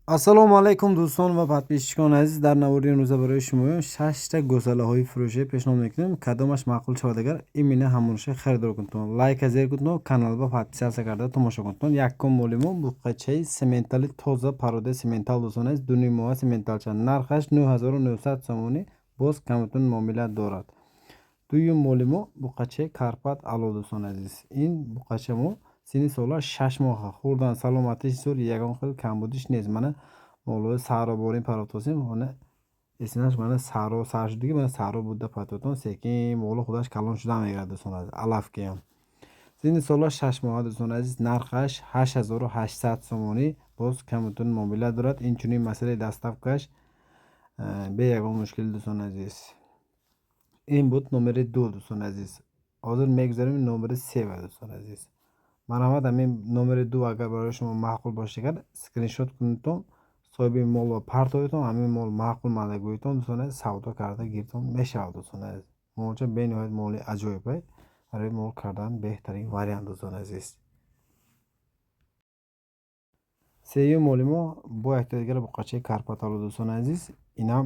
ассалому алайкум дӯстон ва подписчикони азиз, дар навори имрӯза барои шумо 6 та гӯсалаҳои фурӯшӣ пешниҳод мекунем. Кадомаш маъқул шавад агар имина ҳамонша харидор кунтон. Лайка зер кунтон, каналба подписатсия карда томошо кунтон. Якум моли мо буқачаи сементали тоза пародаи сементал дӯстон азиз, дуни моҳа сементалча. Нархаш 9900 сомонӣ, боз камтун муомила дорад. Дуюм моли мо буқачаи карпат алло дӯстон азиз. Ин буқача мо синни солаш 6 моҳа. Хурдан саломатиш зур, ягон хел камбудиш нест. Мана молои саҳро борин паротосим, мана эсинаш мана саҳро саршудагӣ, мана саҳро буда патотон секин моло худаш калон шуда мегирад дӯстон азиз. Алафкиям. Синни солаш 6 моҳа дӯстон азиз. Нархаш 8800 сомонӣ, боз камтун муомила дорад. Инчунин масъалаи дастафкаш бе ягон мушкил дӯстон азиз. Ин буд номери 2 дӯстон азиз. Ҳозир мегузарем номери 3 ва дӯстон азиз. Марҳамат, ҳамин номери 2 агар барои шумо маъқул бошад, скриншот кунтон, соҳиби мол ва партоятон ҳамин мол маъқул мадагӯитон дӯстон азиз, савдо карда гиртон мешавад дӯстон азиз. Молча бениҳоят моли аҷоибай, барои мол кардан беҳтарин вариант дӯстон азиз. Сеюм моли мо бо якта дигар буқачаи карпатало дӯстон азиз. Инам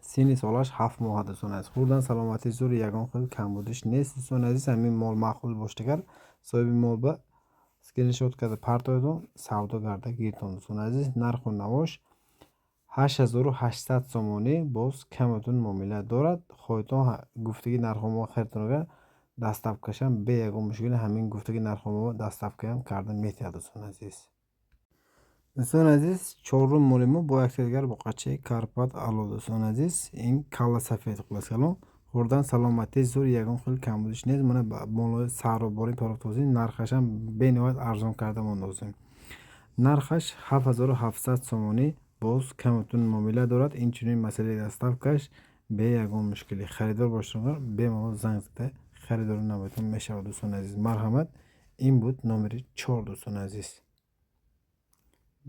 синни солаш 7 моҳа дӯстон азиз. Хурдан саломатиш зур, ягон хел камбудиш нест дӯстон азиз. Ҳамин мол маъқул бошад агар соҳиби мол ба скриншот карда партоятон савдо карда гиртон дӯстон азиз. Нарху навош 8800 сомонӣ, боз камтун муомила дорад. Хоҳитон гуфтаги нархҳомо харитон агар дастафкашам бе ягон мушкиле ҳамин гуфтаги нархҳомо дастафкаям карда метавад дӯстон азиз. дӯстон азиз, чорум моли мо бо якта дигар буқачаи карпат алло дӯстон азиз. Ин калла сафед хулоскалон. Хурдан саломатиш зур, ягон хел камбудиш нест. Мана молои саҳро борин паротозӣ, нархашам бениҳоят арзон карда мондозем. Нархаш 7700 сомонӣ, боз камтун муомила дорад. Инчунин масъалаи дастафкаш бе ягон мушкиле. Харидор бошад, бемалол занг зада харидорӣ намоятон мешавад дӯстон азиз. Марҳамат, ин буд номери 4 дӯстон азиз.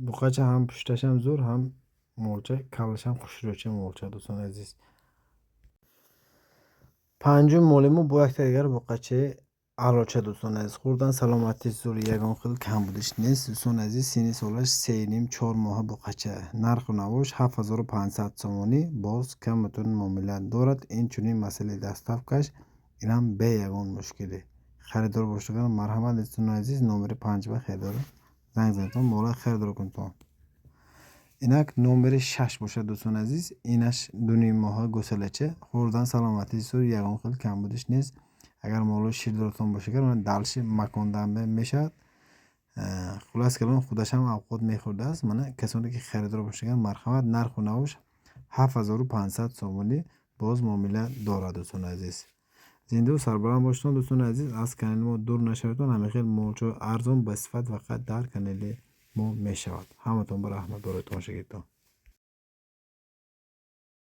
Буқача ҳам пушташам зур, ҳам молча каллашам хушрӯча молча дӯстон азиз. Панҷум моли мо бо якта дигар буқачаи аллоча дӯстон азиз. Хурдан саломатиш зур, ягон хел камбудиш нест дӯстон азиз. Синни солаш 3,5-4 моҳа буқача. Нарху навош 7500 сомонӣ, боз камтун муомила дорад. Инчунин масъалаи дастафкаш инам бе ягон мушкиле. Харидор бошад, марҳамат дӯстон азиз, номери 5 ба харидор занг занатон, моло харидор кунтон. Инак номери 6 бошад дӯстон азиз. Инаш дуни моҳа гӯсалача. Хурдан саломатиш зур, ягон хел камбудиш нест. Агар молои ширдортон бошад, далши маконданба мешавад. Хулас калон худашам авқот мехӯрдааст. Мана касоне ки харидор бошад, марҳамат, нарху навош 7500 сомонӣ, боз муомила дорад дӯстон азиз. Зинду сарбаланд бошед дӯстон азиз. Аз канали мо дур нашаведон. Ҳамин хел молчо арзон ба сифат фақат дар канали мо мешавад. Ҳаматон ба раҳмат барои тамошогиритон.